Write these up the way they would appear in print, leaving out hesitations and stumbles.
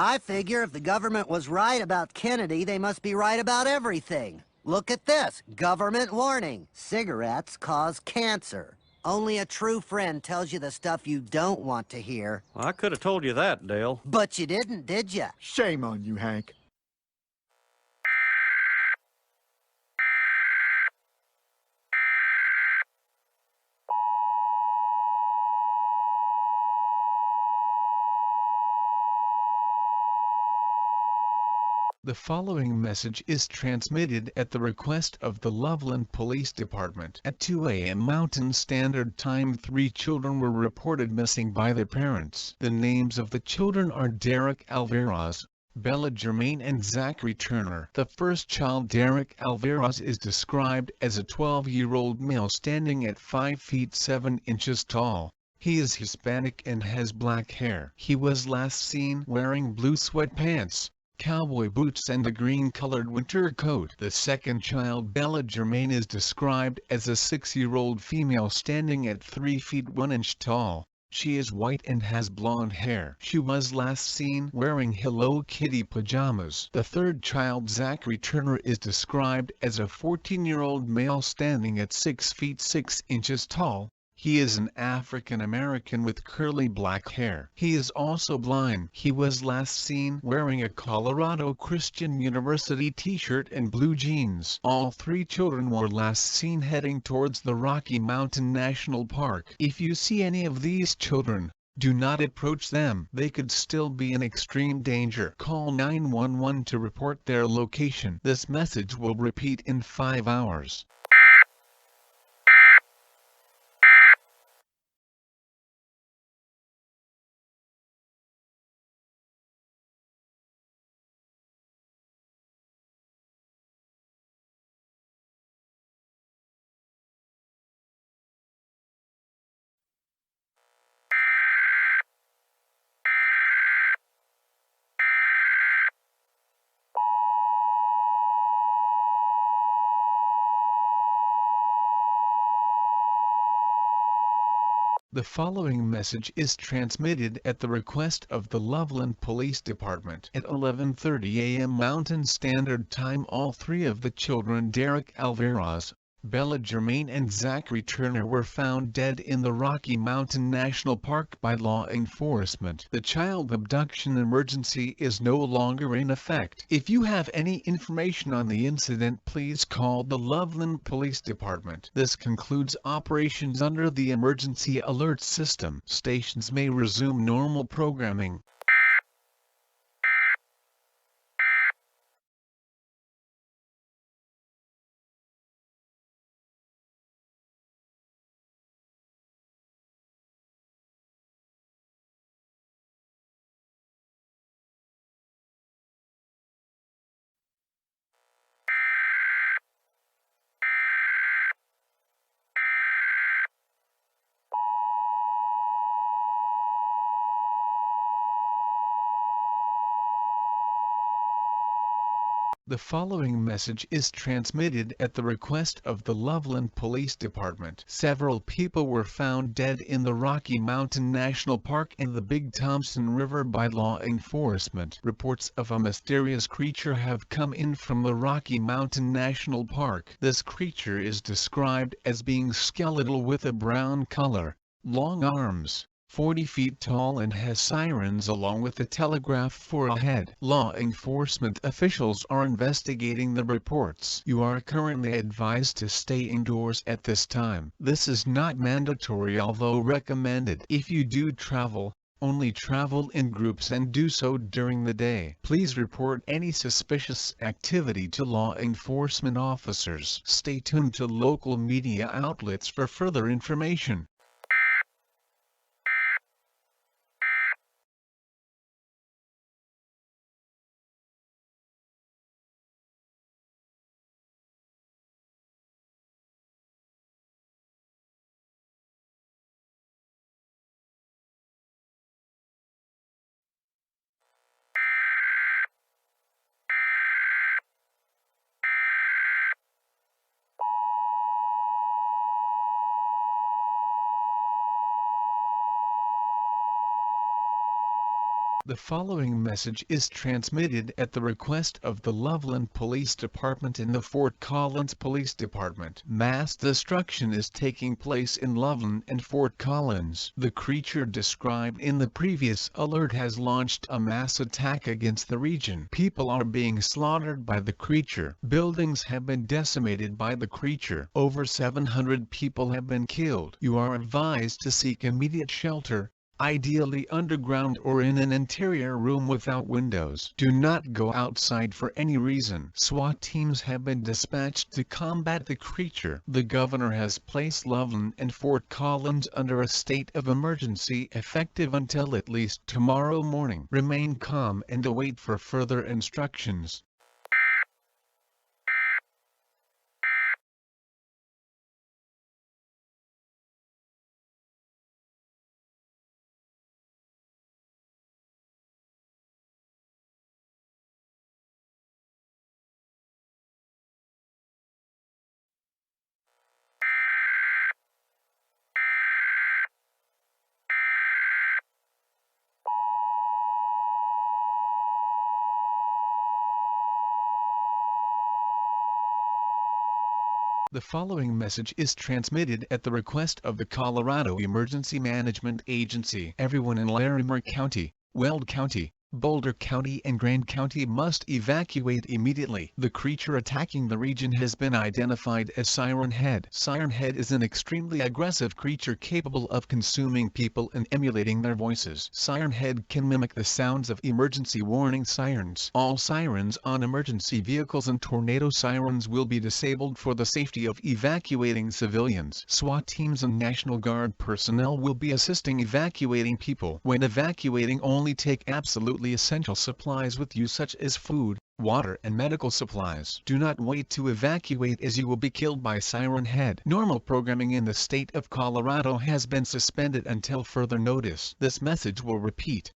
I figure if the government was right about Kennedy, they must be right about everything. Look at this. Government warning. Cigarettes cause cancer. Only a true friend tells you the stuff you don't want to hear. Well, I could have told you that, Dale. But you didn't, did you? Shame on you, Hank. The following message is transmitted at the request of the Loveland Police Department. At 2 a.m. Mountain Standard Time, 3 children were reported missing by their parents. The names of the children are Derek Alvarez, Bella Germain and Zachary Turner. The first child, Derek Alvarez, is described as a 12-year-old male standing at 5 feet 7 inches tall. He is Hispanic and has black hair. He was last seen wearing blue sweatpants, cowboy boots and a green-colored winter coat. The second child, Bella Germain, is described as a 6-year-old female standing at 3 feet 1 inch tall. She is white and has blonde hair. She was last seen wearing Hello Kitty pajamas. The third child, Zachary Turner, is described as a 14-year-old male standing at 6 feet 6 inches tall. He is an African American with curly black hair. He is also blind. He was last seen wearing a Colorado Christian University t-shirt and blue jeans. All 3 children were last seen heading towards the Rocky Mountain National Park. If you see any of these children, do not approach them. They could still be in extreme danger. Call 911 to report their location. This message will repeat in 5 hours. The following message is transmitted at the request of the Loveland Police Department. At 11:30 a.m. Mountain Standard Time, all 3 of the children, Derek Alvarez, Bella Germain and Zachary Turner, were found dead in the Rocky Mountain National Park by law enforcement. The child abduction emergency is no longer in effect. If you have any information on the incident, please call the Loveland Police Department. This concludes operations under the emergency alert system. Stations may resume normal programming. The following message is transmitted at the request of the Loveland Police Department. Several people were found dead in the Rocky Mountain National Park and the Big Thompson River by law enforcement. Reports of a mysterious creature have come in from the Rocky Mountain National Park. This creature is described as being skeletal with a brown color, long arms, 40 feet tall, and has sirens along with a telegraph for a head. Law enforcement officials are investigating the reports. You are currently advised to stay indoors at this time. This is not mandatory, although recommended. If you do travel, only travel in groups and do so during the day. Please report any suspicious activity to law enforcement officers. Stay tuned to local media outlets for further information. The following message is transmitted at the request of the Loveland Police Department and the Fort Collins Police Department. Mass destruction is taking place in Loveland and Fort Collins. The creature described in the previous alert has launched a mass attack against the region. People are being slaughtered by the creature. Buildings have been decimated by the creature. Over 700 people have been killed. You are advised to seek immediate shelter, ideally underground or in an interior room without windows. Do not go outside for any reason. SWAT teams have been dispatched to combat the creature. The governor has placed Loveland and Fort Collins under a state of emergency effective until at least tomorrow morning. Remain calm and await for further instructions. The following message is transmitted at the request of the Colorado Emergency Management Agency. Everyone in Larimer County, Weld County, Boulder County and Grand County must evacuate immediately. The creature attacking the region has been identified as Siren Head. Siren Head is an extremely aggressive creature capable of consuming people and emulating their voices. Siren Head can mimic the sounds of emergency warning sirens. All sirens on emergency vehicles and tornado sirens will be disabled for the safety of evacuating civilians. SWAT teams and National Guard personnel will be assisting evacuating people. When evacuating, only take absolutely essential supplies with you such as food, water and medical supplies. Do not wait to evacuate as you will be killed by Siren Head. Normal programming in the state of Colorado has been suspended until further notice. This message will repeat.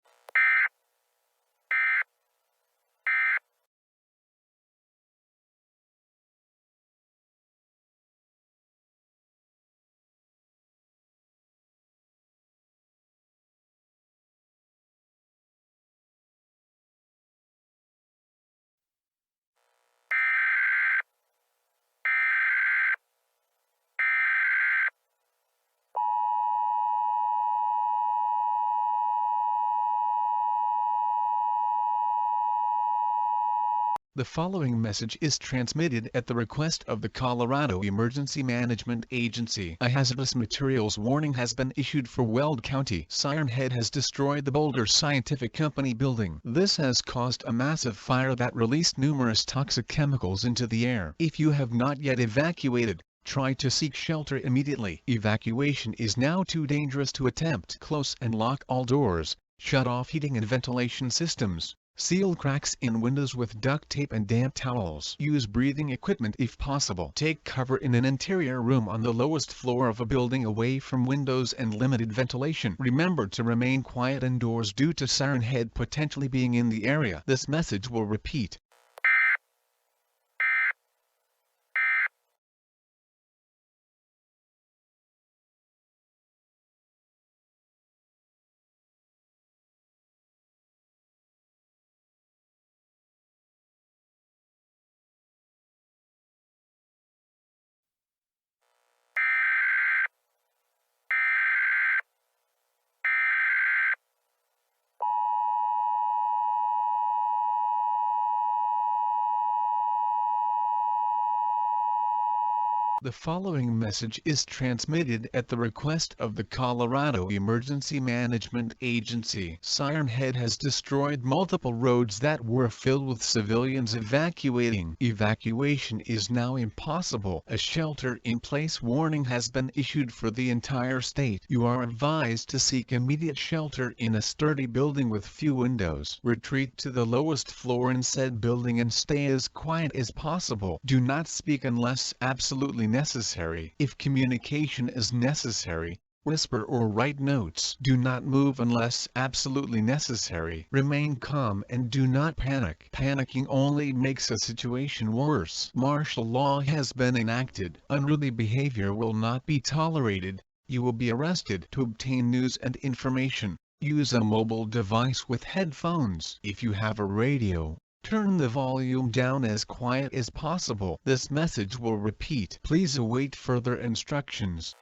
The following message is transmitted at the request of the Colorado Emergency Management Agency. A hazardous materials warning has been issued for Weld County. Siren Head has destroyed the Boulder Scientific Company building. This has caused a massive fire that released numerous toxic chemicals into the air. If you have not yet evacuated, try to seek shelter immediately. Evacuation is now too dangerous to attempt. Close and lock all doors, shut off heating and ventilation systems. Seal cracks in windows with duct tape and damp towels. Use breathing equipment if possible. Take cover in an interior room on the lowest floor of a building away from windows and limited ventilation. Remember to remain quiet indoors due to Siren Head potentially being in the area. This message will repeat. The following message is transmitted at the request of the Colorado Emergency Management Agency. Siren Head has destroyed multiple roads that were filled with civilians evacuating. Evacuation is now impossible. A shelter-in-place warning has been issued for the entire state. You are advised to seek immediate shelter in a sturdy building with few windows. Retreat to the lowest floor in said building and stay as quiet as possible. Do not speak unless absolutely necessary. If communication is necessary, whisper or write notes. Do not move unless absolutely necessary. Remain calm and do not panic. Panicking only makes a situation worse. Martial law has been enacted. Unruly behavior will not be tolerated. You will be arrested. To obtain news and information, Use a mobile device with headphones. If you have a radio, turn the volume down as quiet as possible. This message will repeat. Please await further instructions.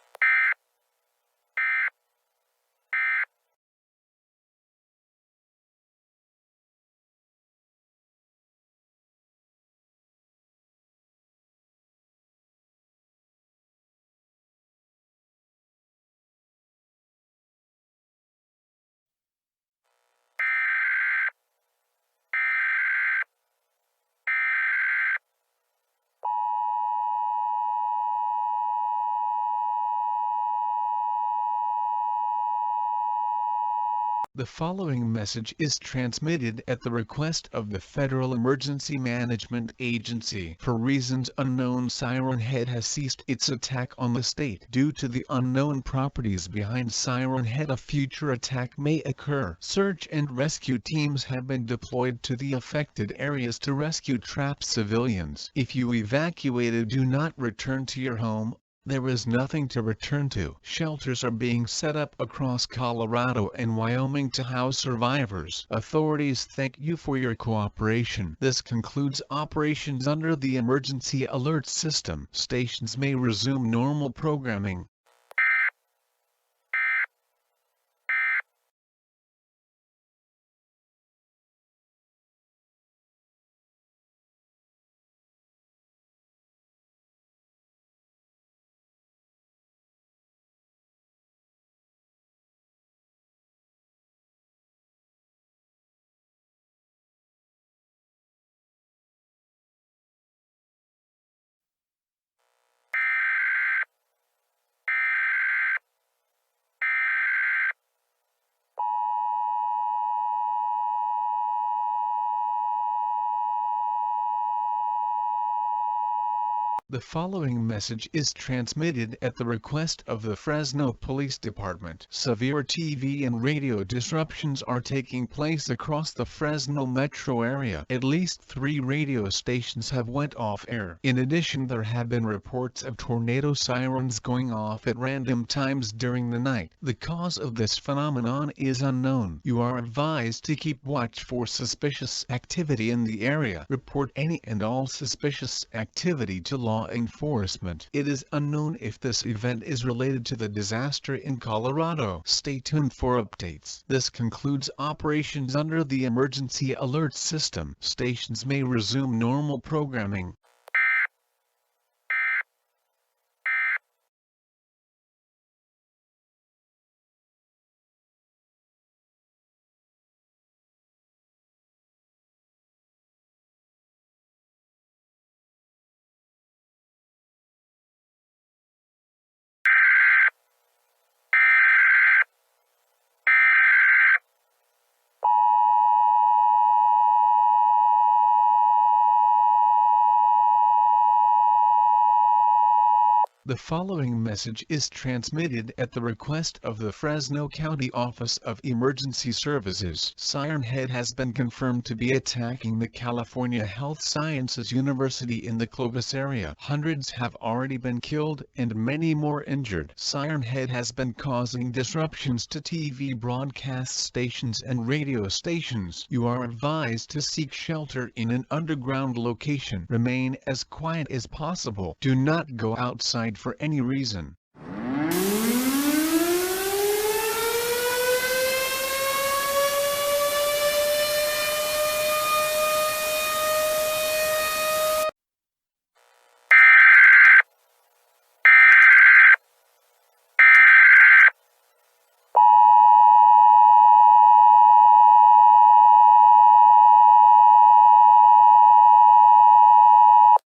The following message is transmitted at the request of the Federal Emergency Management Agency. For reasons unknown, Siren Head has ceased its attack on the state. Due to the unknown properties behind Siren Head, a future attack may occur. Search and rescue teams have been deployed to the affected areas to rescue trapped civilians. If you evacuated, do not return to your home. There is nothing to return to. Shelters are being set up across Colorado and Wyoming to house survivors. Authorities thank you for your cooperation. This concludes operations under the emergency alert system. Stations may resume normal programming. The following message is transmitted at the request of the Fresno Police Department. Severe TV and radio disruptions are taking place across the Fresno metro area. At least 3 radio stations have went off air. In addition, there have been reports of tornado sirens going off at random times during the night. The cause of this phenomenon is unknown. You are advised to keep watch for suspicious activity in the area. Report any and all suspicious activity to law enforcement. It is unknown if this event is related to the disaster in Colorado. Stay tuned for updates. This concludes operations under the emergency alert system. Stations may resume normal programming. The following message is transmitted at the request of the Fresno County Office of Emergency Services. Siren Head has been confirmed to be attacking the California Health Sciences University in the Clovis area. Hundreds have already been killed and many more injured. Siren Head has been causing disruptions to TV broadcast stations and radio stations. You are advised to seek shelter in an underground location. Remain as quiet as possible. Do not go outside for any reason.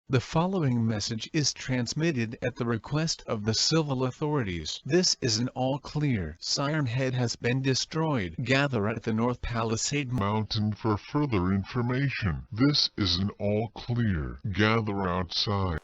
The following message is transmitted at the request of the civil authorities. This is an all clear. Siren Head has been destroyed. Gather at the North Palisade Mountain for further information. This is an all clear. Gather outside.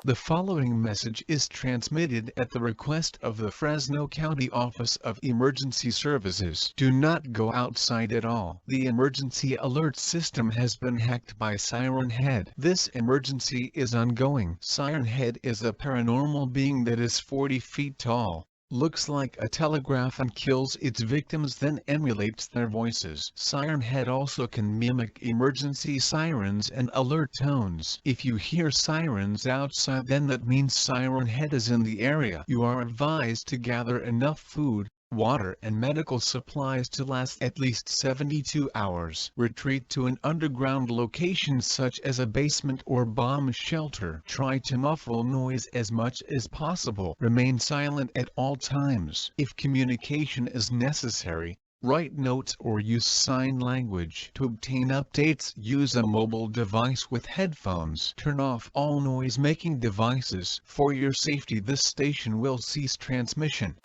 The following message is transmitted at the request of the Fresno County Office of Emergency Services. Do not go outside at all. The emergency alert system has been hacked by Siren Head. This emergency is ongoing. Siren Head is a paranormal being that is 40 feet tall, looks like a telegraph and kills its victims, then emulates their voices. Siren Head also can mimic emergency sirens and alert tones. If you hear sirens outside, then that means Siren Head is in the area. You are advised to gather enough food, water and medical supplies to last at least 72 hours. Retreat to an underground location such as a basement or bomb shelter. Try to muffle noise as much as possible. Remain silent at all times. If communication is necessary, write notes or use sign language. To obtain updates, use a mobile device with headphones. Turn off all noise-making devices. For your safety, this station will cease transmission.